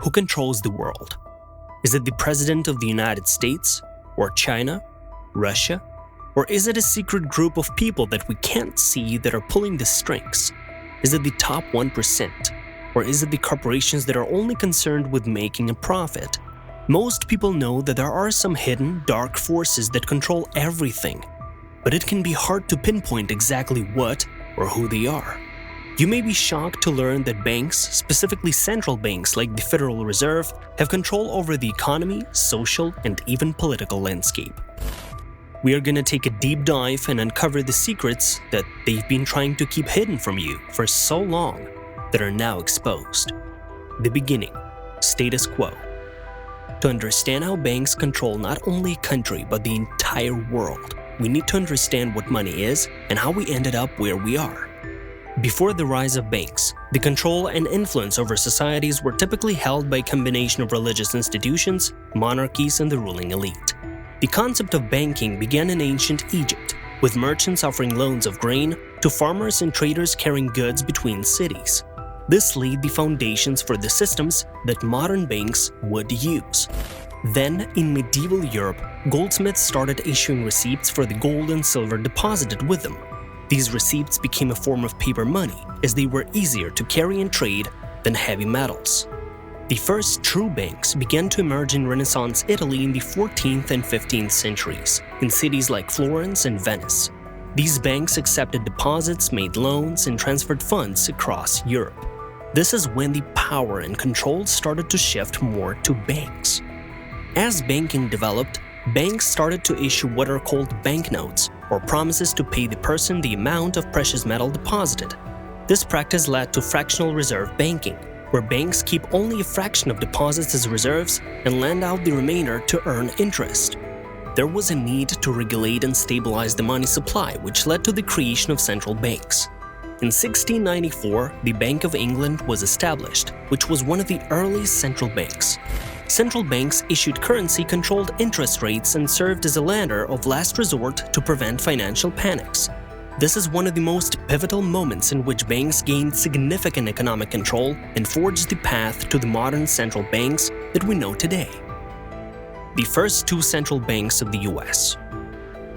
who controls the world? Is it the President of the United States? Or China? Russia? Or is it a secret group of people that we can't see that are pulling the strings? Is it the top 1%? Or is it the corporations that are only concerned with making a profit? Most people know that there are some hidden, dark forces that control everything, but it can be hard to pinpoint exactly what or who they are. You may be shocked to learn that banks, specifically central banks like the Federal Reserve, have control over the economy, social, and even political landscape. We are gonna take a deep dive and uncover the secrets that they've been trying to keep hidden from you for so long that are now exposed. The beginning, status quo. To understand how banks control not only a country but the entire world, we need to understand what money is and how we ended up where we are. Before the rise of banks, the control and influence over societies were typically held by a combination of religious institutions, monarchies, and the ruling elite. The concept of banking began in ancient Egypt, with merchants offering loans of grain to farmers and traders carrying goods between cities. This laid the foundations for the systems that modern banks would use. Then, in medieval Europe, goldsmiths started issuing receipts for the gold and silver deposited with them. These receipts became a form of paper money, as they were easier to carry and trade than heavy metals. The first true banks began to emerge in Renaissance Italy in the 14th and 15th centuries, in cities like Florence and Venice. These banks accepted deposits, made loans, and transferred funds across Europe. This is when the power and control started to shift more to banks. As banking developed, banks started to issue what are called banknotes, or promises to pay the person the amount of precious metal deposited. This practice led to fractional reserve banking, where banks keep only a fraction of deposits as reserves and lend out the remainder to earn interest. There was a need to regulate and stabilize the money supply, which led to the creation of central banks. In 1694, the Bank of England was established, which was one of the earliest central banks. Central banks issued currency-controlled interest rates and served as a lender of last resort to prevent financial panics. This is one of the most pivotal moments in which banks gained significant economic control and forged the path to the modern central banks that we know today. The first two central banks of the US.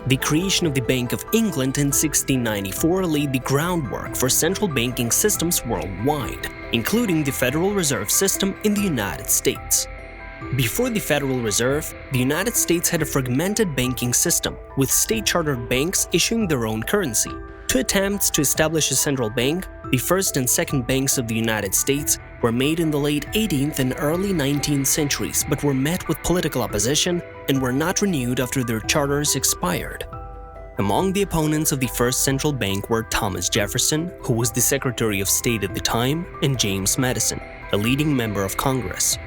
The creation of the Bank of England in 1694 laid the groundwork for central banking systems worldwide, including the Federal Reserve System in the United States. Before the Federal Reserve, the United States had a fragmented banking system, with state-chartered banks issuing their own currency. Two attempts to establish a central bank, the first and second banks of the United States, were made in the late 18th and early 19th centuries but were met with political opposition and were not renewed after their charters expired. Among the opponents of the first central bank were Thomas Jefferson, who was the Secretary of State at the time, and James Madison, a leading member of Congress.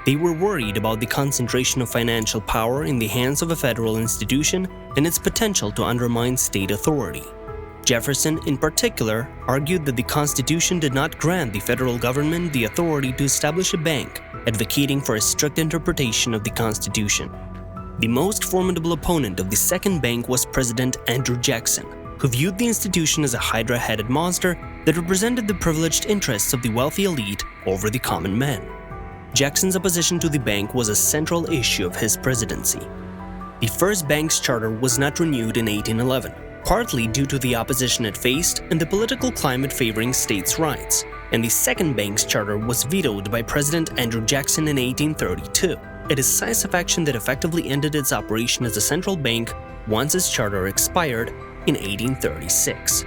They were worried about the concentration of financial power in the hands of a federal institution and its potential to undermine state authority. Jefferson, in particular, argued that the Constitution did not grant the federal government the authority to establish a bank, advocating for a strict interpretation of the Constitution. The most formidable opponent of the second bank was President Andrew Jackson, who viewed the institution as a hydra-headed monster that represented the privileged interests of the wealthy elite over the common man. Jackson's opposition to the bank was a central issue of his presidency. The first bank's charter was not renewed in 1811, partly due to the opposition it faced and the political climate favoring states' rights, and the second bank's charter was vetoed by President Andrew Jackson in 1832, a decisive action that effectively ended its operation as a central bank once its charter expired in 1836.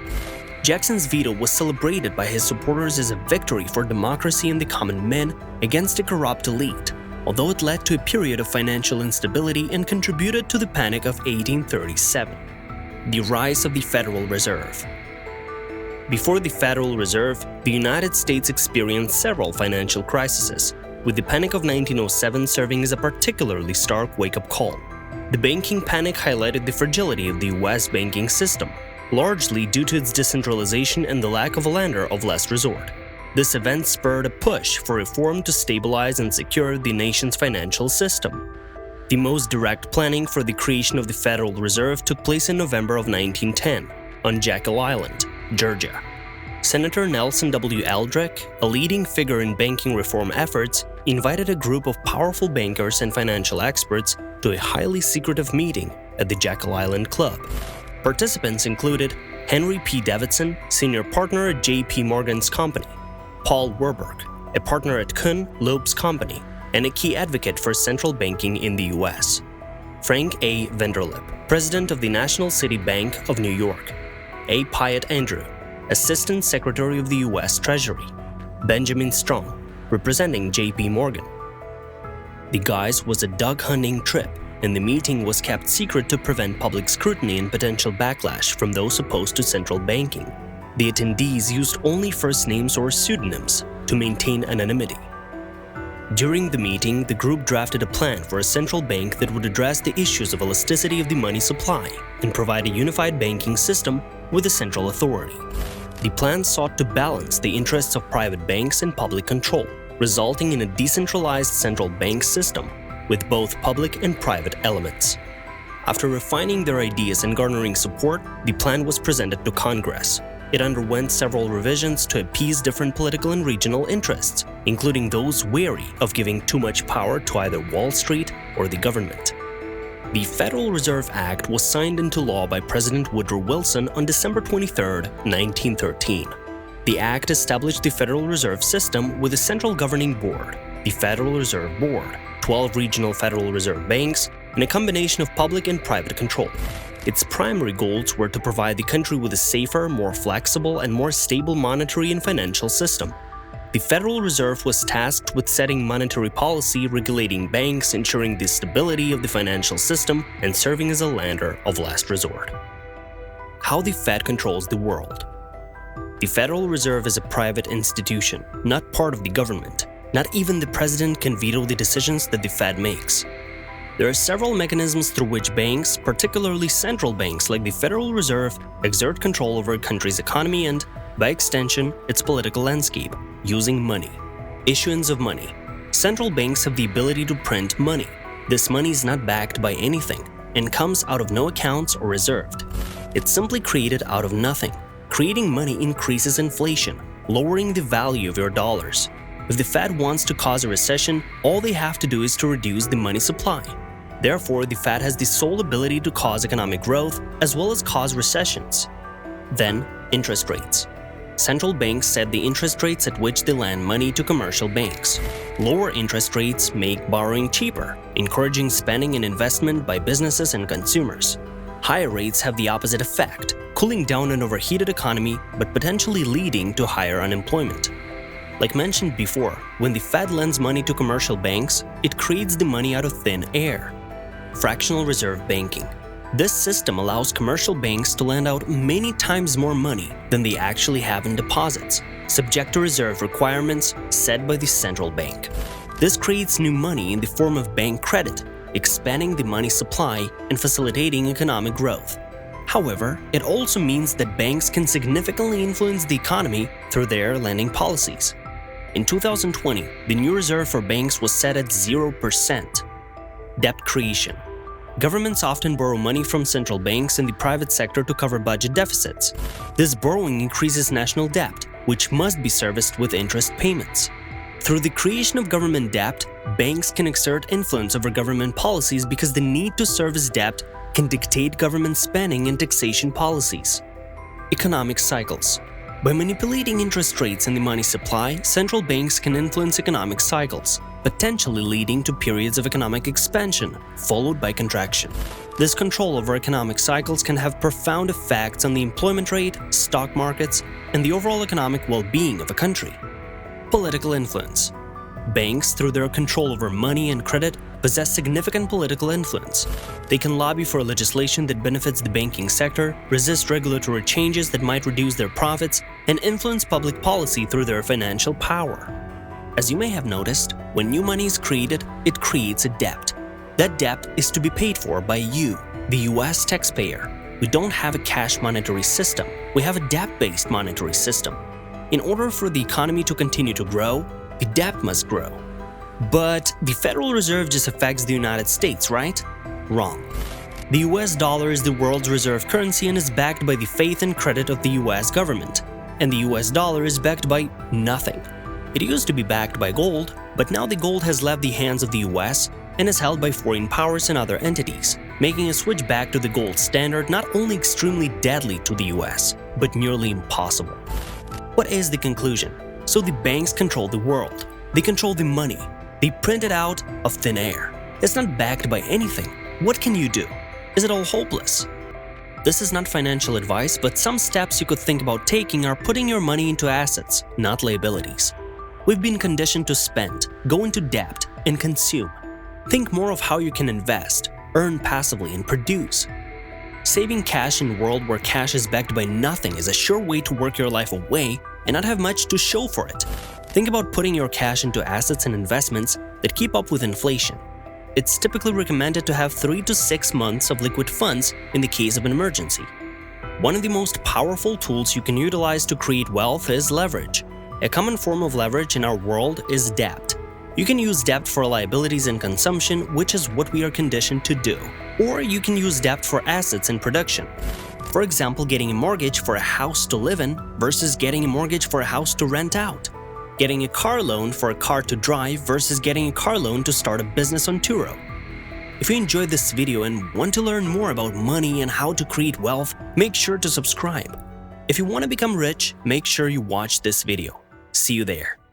Jackson's veto was celebrated by his supporters as a victory for democracy and the common man against a corrupt elite, although it led to a period of financial instability and contributed to the Panic of 1837. The rise of the Federal Reserve. Before the Federal Reserve, the United States experienced several financial crises, with the Panic of 1907 serving as a particularly stark wake-up call. The banking panic highlighted the fragility of the US banking system, largely due to its decentralization and the lack of a lender of last resort. This event spurred a push for reform to stabilize and secure the nation's financial system. The most direct planning for the creation of the Federal Reserve took place in November of 1910 on Jekyll Island, Georgia. Senator Nelson W. Eldrick, a leading figure in banking reform efforts, invited a group of powerful bankers and financial experts to a highly secretive meeting at the Jekyll Island Club. Participants included Henry P. Davidson, senior partner at J.P. Morgan's company, Paul Warburg, a partner at Kuhn Loeb's company, and a key advocate for central banking in the U.S., Frank A. Vanderlip, president of the National City Bank of New York, A. Pyatt Andrew, Assistant Secretary of the U.S. Treasury, Benjamin Strong, representing J.P. Morgan. The guise was a dog-hunting trip, and the meeting was kept secret to prevent public scrutiny and potential backlash from those opposed to central banking. The attendees used only first names or pseudonyms to maintain anonymity. During the meeting, the group drafted a plan for a central bank that would address the issues of elasticity of the money supply and provide a unified banking system with a central authority. The plan sought to balance the interests of private banks and public control, resulting in a decentralized central bank system with both public and private elements. After refining their ideas and garnering support, the plan was presented to Congress. It underwent several revisions to appease different political and regional interests, including those wary of giving too much power to either Wall Street or the government. The Federal Reserve Act was signed into law by President Woodrow Wilson on December 23, 1913. The act established the Federal Reserve System with a central governing board, the Federal Reserve Board, 12 regional Federal Reserve banks, and a combination of public and private control. Its primary goals were to provide the country with a safer, more flexible, and more stable monetary and financial system. The Federal Reserve was tasked with setting monetary policy, regulating banks, ensuring the stability of the financial system, and serving as a lender of last resort. How the Fed controls the world. The Federal Reserve is a private institution, not part of the government. Not even the president can veto the decisions that the Fed makes. There are several mechanisms through which banks, particularly central banks like the Federal Reserve, exert control over a country's economy and, by extension, its political landscape, using money. Issuance of money. Central banks have the ability to print money. This money is not backed by anything and comes out of no accounts or reserved. It's simply created out of nothing. Creating money increases inflation, lowering the value of your dollars. If the Fed wants to cause a recession, all they have to do is to reduce the money supply. Therefore, the Fed has the sole ability to cause economic growth as well as cause recessions. Then, interest rates. Central banks set the interest rates at which they lend money to commercial banks. Lower interest rates make borrowing cheaper, encouraging spending and investment by businesses and consumers. Higher rates have the opposite effect, cooling down an overheated economy but potentially leading to higher unemployment. Like mentioned before, when the Fed lends money to commercial banks, it creates the money out of thin air. Fractional reserve banking. This system allows commercial banks to lend out many times more money than they actually have in deposits, subject to reserve requirements set by the central bank. This creates new money in the form of bank credit, expanding the money supply and facilitating economic growth. However, it also means that banks can significantly influence the economy through their lending policies. In 2020, the new reserve for banks was set at 0%. Debt creation. Governments often borrow money from central banks and the private sector to cover budget deficits. This borrowing increases national debt, which must be serviced with interest payments. Through the creation of government debt, banks can exert influence over government policies because the need to service debt can dictate government spending and taxation policies. Economic cycles. By manipulating interest rates and the money supply, central banks can influence economic cycles, potentially leading to periods of economic expansion, followed by contraction. This control over economic cycles can have profound effects on the employment rate, stock markets, and the overall economic well-being of a country. Political influence. Banks, through their control over money and credit, possess significant political influence. They can lobby for legislation that benefits the banking sector, resist regulatory changes that might reduce their profits, and influence public policy through their financial power. As you may have noticed, when new money is created, it creates a debt. That debt is to be paid for by you, the US taxpayer. We don't have a cash monetary system, we have a debt-based monetary system. In order for the economy to continue to grow, the debt must grow. But the Federal Reserve just affects the United States, right? Wrong. The US dollar is the world's reserve currency and is backed by the faith and credit of the US government. And the US dollar is backed by nothing. It used to be backed by gold, But now the gold has left the hands of the US and is held by foreign powers and other entities, making a switch back to the gold standard not only extremely deadly to the US, but nearly impossible. What is the conclusion? So the banks control the world. They control the money. They print it out of thin air. It's not backed by anything. What can you do? Is it all hopeless? This is not financial advice, but some steps you could think about taking are putting your money into assets, not liabilities. We've been conditioned to spend, go into debt, and consume. Think more of how you can invest, earn passively, and produce. Saving cash in a world where cash is backed by nothing is a sure way to work your life away and not have much to show for it. Think about putting your cash into assets and investments that keep up with inflation. It's typically recommended to have 3 to 6 months of liquid funds in the case of an emergency. One of the most powerful tools you can utilize to create wealth is leverage. A common form of leverage in our world is debt. You can use debt for liabilities and consumption, which is what we are conditioned to do. Or you can use debt for assets and production. For example, getting a mortgage for a house to live in versus getting a mortgage for a house to rent out. Getting a car loan for a car to drive versus getting a car loan to start a business on Turo. If you enjoyed this video and want to learn more about money and how to create wealth, make sure to subscribe. If you want to become rich, make sure you watch this video. See you there.